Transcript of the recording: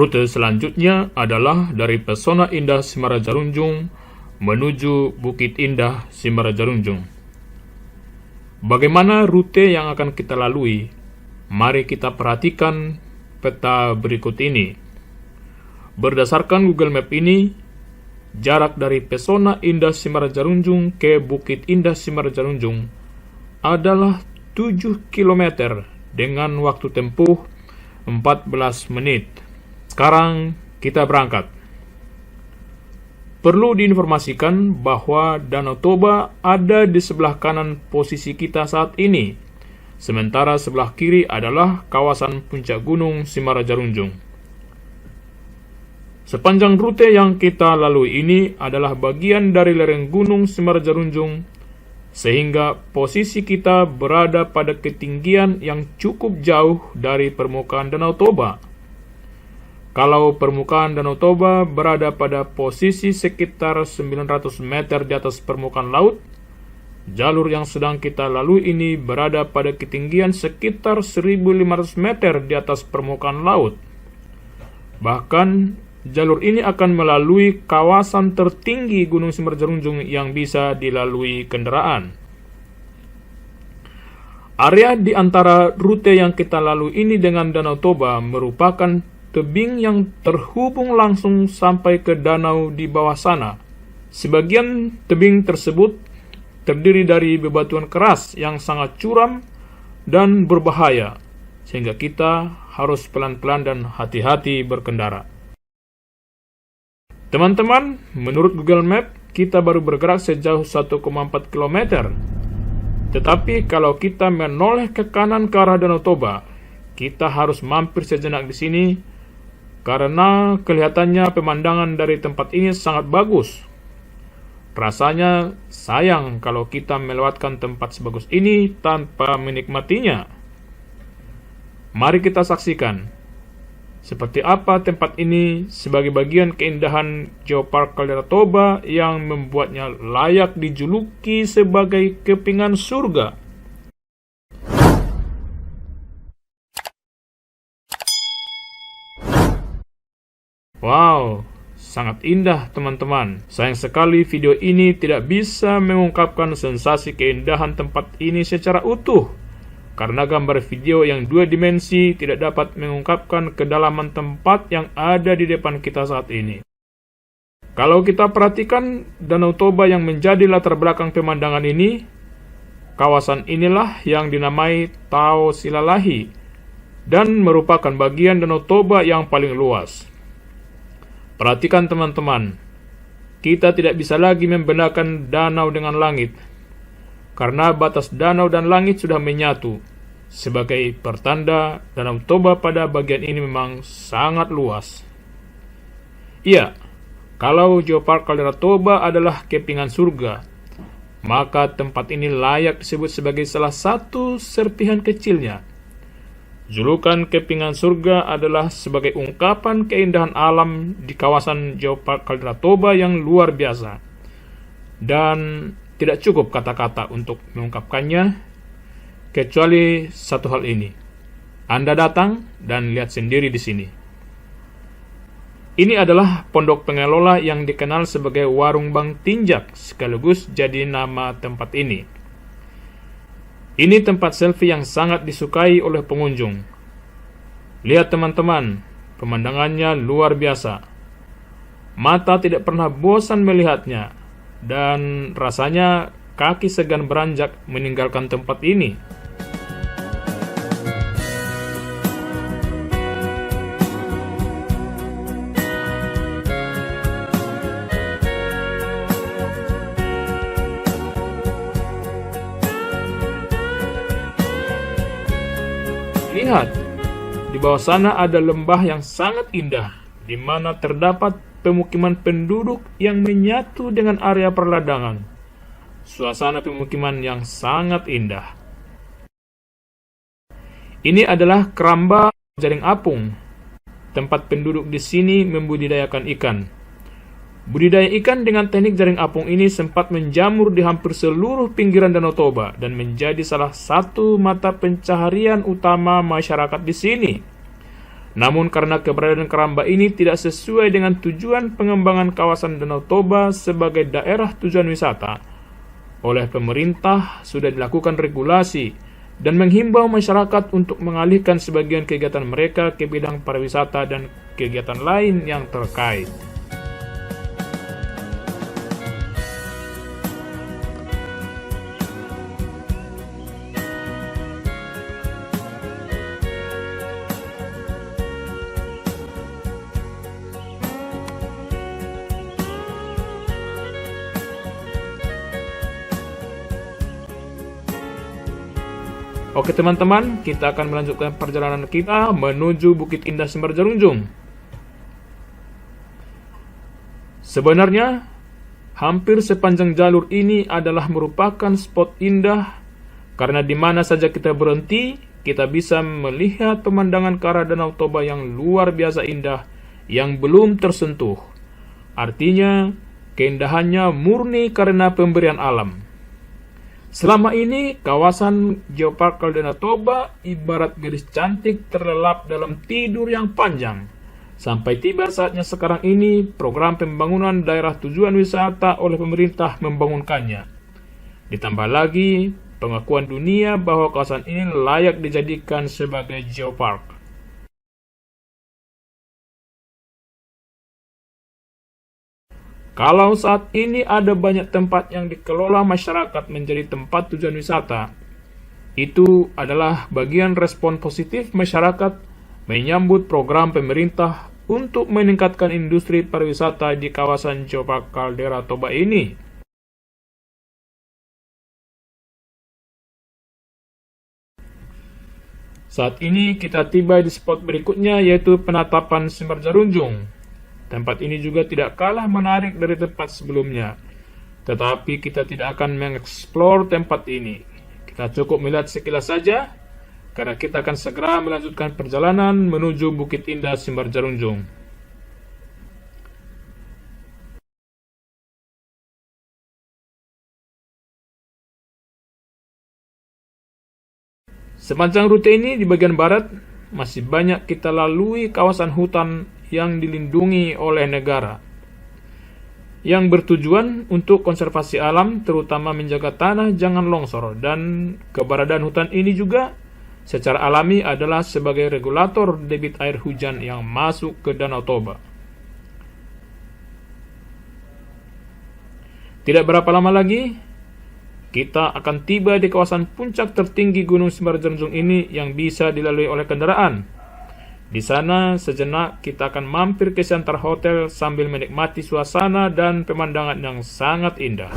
Rute selanjutnya adalah dari Pesona Indah Simarajarunjung menuju Bukit Indah Simarajarunjung. Bagaimana rute yang akan kita lalui? Mari kita perhatikan peta berikut ini. Berdasarkan Google Map ini, jarak dari Pesona Indah Simarajarunjung ke Bukit Indah Simarajarunjung adalah 7 km dengan waktu tempuh 14 menit. Sekarang kita berangkat. Perlu diinformasikan bahwa Danau Toba ada di sebelah kanan posisi kita saat ini, sementara sebelah kiri adalah kawasan puncak gunung Simarajarunjung. Sepanjang rute yang kita lalui ini adalah bagian dari lereng gunung Simarajarunjung, sehingga posisi kita berada pada ketinggian yang cukup jauh dari permukaan Danau Toba. Kalau permukaan Danau Toba berada pada posisi sekitar 900 meter di atas permukaan laut, jalur yang sedang kita lalui ini berada pada ketinggian sekitar 1500 meter di atas permukaan laut. Bahkan, jalur ini akan melalui kawasan tertinggi Gunung Simarajarunjung yang bisa dilalui kendaraan. Area di antara rute yang kita lalui ini dengan Danau Toba merupakan tebing yang terhubung langsung sampai ke danau di bawah sana. Sebagian tebing tersebut terdiri dari bebatuan keras yang sangat curam dan berbahaya, sehingga kita harus pelan-pelan dan hati-hati berkendara. Teman-teman, menurut Google Map, kita baru bergerak sejauh 1,4 km. Tetapi kalau kita menoleh ke kanan ke arah Danau Toba, kita harus mampir sejenak di sini, karena kelihatannya pemandangan dari tempat ini sangat bagus. Rasanya sayang kalau kita melewatkan tempat sebagus ini tanpa menikmatinya. Mari kita saksikan seperti apa tempat ini sebagai bagian keindahan Geopark Kaldera Toba yang membuatnya layak dijuluki sebagai kepingan surga. Wow, sangat indah teman-teman. Sayang sekali video ini tidak bisa mengungkapkan sensasi keindahan tempat ini secara utuh, karena gambar video yang 2 dimensi tidak dapat mengungkapkan kedalaman tempat yang ada di depan kita saat ini. Kalau kita perhatikan Danau Toba yang menjadi latar belakang pemandangan ini, kawasan inilah yang dinamai Tao Silalahi dan merupakan bagian Danau Toba yang paling luas. Perhatikan teman-teman, kita tidak bisa lagi membedakan danau dengan langit, karena batas danau dan langit sudah menyatu. Sebagai pertanda, Danau Toba pada bagian ini memang sangat luas. Iya, kalau Geopark Kaldera Toba adalah kepingan surga, maka tempat ini layak disebut sebagai salah satu serpihan kecilnya. Julukan kepingan surga adalah sebagai ungkapan keindahan alam di kawasan Geopark Kaldera Toba yang luar biasa. Dan tidak cukup kata-kata untuk mengungkapkannya, kecuali satu hal ini. Anda datang dan lihat sendiri di sini. Ini adalah pondok pengelola yang dikenal sebagai Warung Bang Tinjak, sekaligus jadi nama tempat ini. Ini tempat selfie yang sangat disukai oleh pengunjung. Lihat teman-teman, pemandangannya luar biasa. Mata tidak pernah bosan melihatnya, dan rasanya kaki segan beranjak meninggalkan tempat ini. Lihat, di bawah sana ada lembah yang sangat indah, di mana terdapat pemukiman penduduk yang menyatu dengan area perladangan. Suasana pemukiman yang sangat indah. Ini adalah Keramba Jaring Apung. Tempat penduduk di sini membudidayakan ikan. Budidaya ikan dengan teknik jaring apung ini sempat menjamur di hampir seluruh pinggiran Danau Toba dan menjadi salah satu mata pencaharian utama masyarakat di sini. Namun karena keberadaan keramba ini tidak sesuai dengan tujuan pengembangan kawasan Danau Toba sebagai daerah tujuan wisata, oleh pemerintah sudah dilakukan regulasi dan menghimbau masyarakat untuk mengalihkan sebagian kegiatan mereka ke bidang pariwisata dan kegiatan lain yang terkait. Oke teman-teman, kita akan melanjutkan perjalanan kita menuju Bukit Indah Semberjarungjung. Sebenarnya, hampir sepanjang jalur ini adalah merupakan spot indah, karena di mana saja kita berhenti, kita bisa melihat pemandangan ke arah Danau Toba yang luar biasa indah, yang belum tersentuh. Artinya, keindahannya murni karena pemberian alam. Selama ini, kawasan Geopark Caldera Toba ibarat gadis cantik terlelap dalam tidur yang panjang. Sampai tiba saatnya sekarang ini, program pembangunan daerah tujuan wisata oleh pemerintah membangunkannya. Ditambah lagi, pengakuan dunia bahwa kawasan ini layak dijadikan sebagai Geopark. Kalau saat ini ada banyak tempat yang dikelola masyarakat menjadi tempat tujuan wisata, itu adalah bagian respon positif masyarakat menyambut program pemerintah untuk meningkatkan industri pariwisata di kawasan Geopark Caldera Toba ini. Saat ini kita tiba di spot berikutnya, yaitu penatapan Semberjarungjung. Tempat ini juga tidak kalah menarik dari tempat sebelumnya. Tetapi kita tidak akan mengeksplor tempat ini. Kita cukup melihat sekilas saja, karena kita akan segera melanjutkan perjalanan menuju Bukit Indah Semberjarungjung. Sepanjang rute ini di bagian barat, masih banyak kita lalui kawasan hutan yang dilindungi oleh negara, yang bertujuan untuk konservasi alam, terutama menjaga tanah jangan longsor, dan keberadaan hutan ini juga secara alami adalah sebagai regulator debit air hujan yang masuk ke Danau Toba. Tidak berapa lama lagi, kita akan tiba di kawasan puncak tertinggi Gunung Semberjarungjung ini yang bisa dilalui oleh kendaraan. Di sana, sejenak kita akan mampir ke Center Hotel sambil menikmati suasana dan pemandangan yang sangat indah.